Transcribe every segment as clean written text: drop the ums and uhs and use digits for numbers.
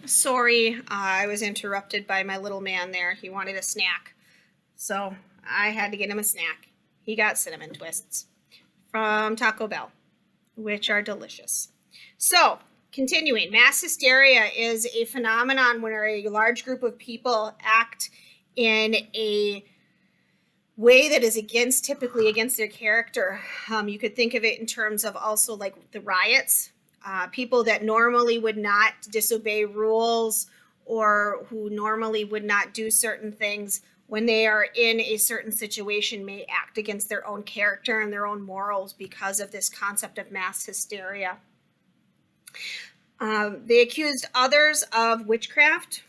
Sorry, I was interrupted by my little man there. He wanted a snack. So I had to get him a snack. He got cinnamon twists from Taco Bell, which are delicious. So, continuing, mass hysteria is a phenomenon where a large group of people act in a way that is typically against their character. You could think of it in terms of also like the riots. People that normally would not disobey rules or who normally would not do certain things when they are in a certain situation may act against their own character and their own morals because of this concept of mass hysteria. They accused others of witchcraft.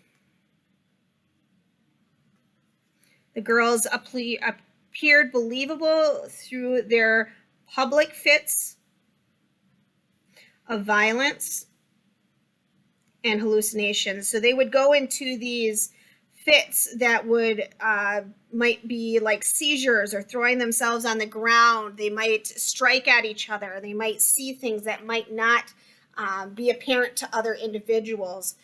The girls appeared believable through their public fits of violence and hallucinations. So they would go into these fits that would might be like seizures or throwing themselves on the ground. They might strike at each other. They might see things that might not be apparent to other individuals.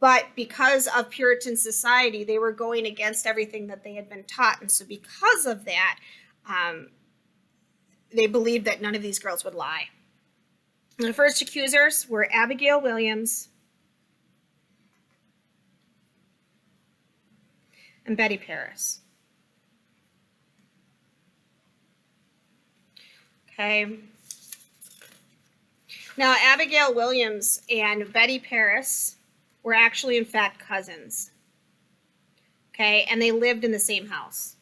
But because of Puritan society, they were going against everything that they had been taught. And so because of that, they believed that none of these girls would lie. The first accusers were Abigail Williams and Betty Paris. Okay. Now, Abigail Williams and Betty Paris were actually, in fact, cousins. Okay, and they lived in the same house.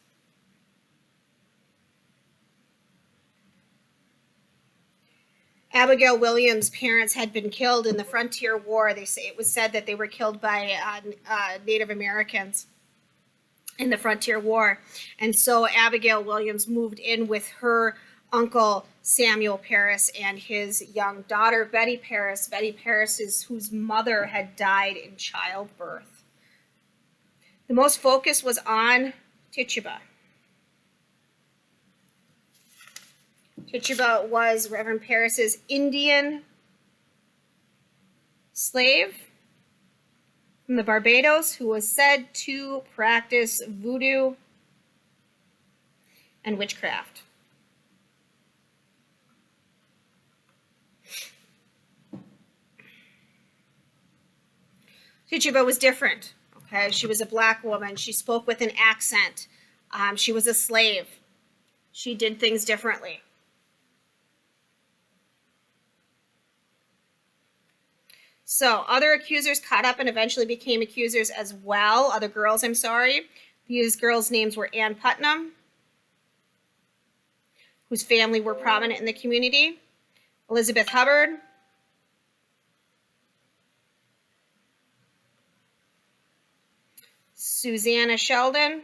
Abigail Williams' parents had been killed in the Frontier War. It was said that they were killed by Native Americans in the Frontier War. And so Abigail Williams moved in with her uncle Samuel Paris and his young daughter Betty Paris. Betty Paris, whose mother had died in childbirth. The most focus was on Tituba. Tituba was Reverend Paris's Indian slave from the Barbados who was said to practice voodoo and witchcraft. Tituba was different. Okay, she was a black woman. She spoke with an accent. She was a slave. She did things differently. So other accusers caught up and eventually became accusers as well. Other girls, I'm sorry. These girls' names were Ann Putnam, whose family were prominent in the community, Elizabeth Hubbard, Susanna Sheldon,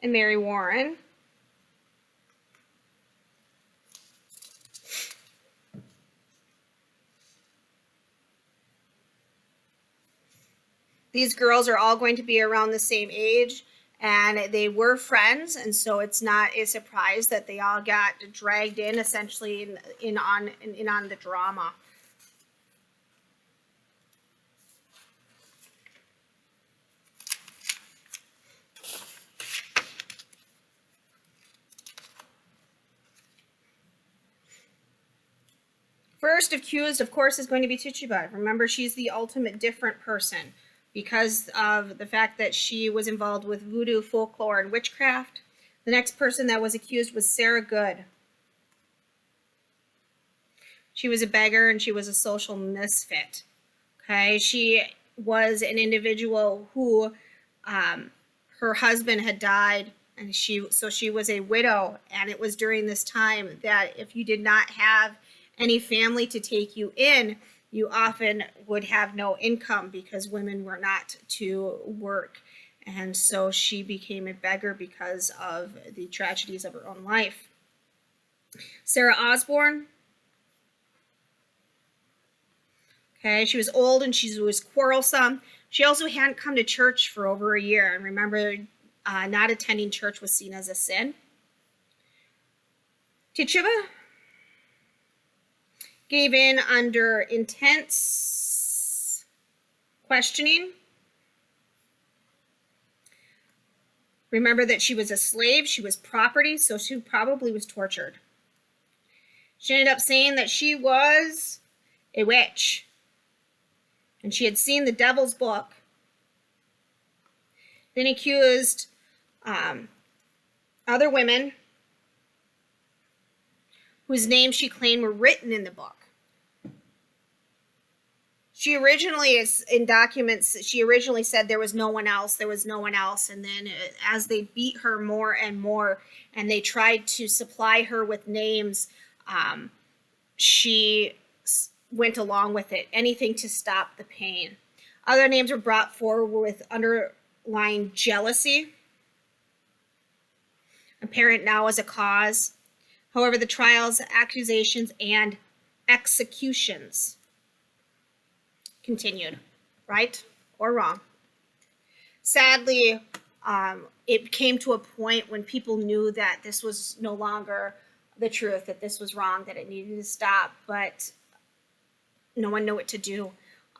and Mary Warren. These girls are all going to be around the same age, and they were friends, and so it's not a surprise that they all got dragged in essentially in on the drama. First accused, of course, is going to be Tituba. Remember, she's the ultimate different person because of the fact that she was involved with voodoo, folklore, and witchcraft. The next person that was accused was Sarah Good. She was a beggar and she was a social misfit. Okay, she was an individual who her husband had died, and she was a widow. And it was during this time that if you did not have any family to take you in, you often would have no income because women were not to work. And so she became a beggar because of the tragedies of her own life. Sarah Osborne. Okay, she was old and she was quarrelsome. She also hadn't come to church for over a year. And remember, not attending church was seen as a sin. Tituba. gave in under intense questioning. Remember that she was a slave, she was property, so she probably was tortured. She ended up saying that she was a witch, and she had seen the devil's book. Then accused other women whose names she claimed were written in the book. She originally, in documents, she originally said there was no one else, and then as they beat her more and more, and they tried to supply her with names, she went along with it, anything to stop the pain. Other names were brought forward with underlying jealousy, apparent now as a cause. However, the trials, accusations, and executions continued, right or wrong. Sadly, it came to a point when people knew that this was no longer the truth, that this was wrong, that it needed to stop, but no one knew what to do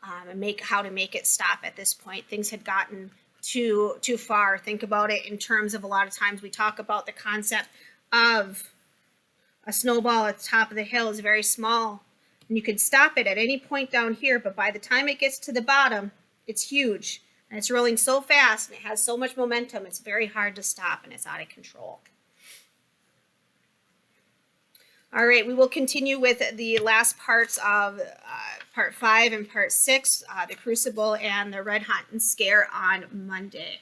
and how to make it stop at this point. Things had gotten too far. Think about it in terms of, a lot of times we talk about the concept of a snowball at the top of the hill is very small, and you could stop it at any point down here, but by the time it gets to the bottom, it's huge, and it's rolling so fast, and it has so much momentum, it's very hard to stop, and it's out of control. All right, we will continue with the last parts of part 5 and part 6, the Crucible and the Red Hot and Scare on Monday.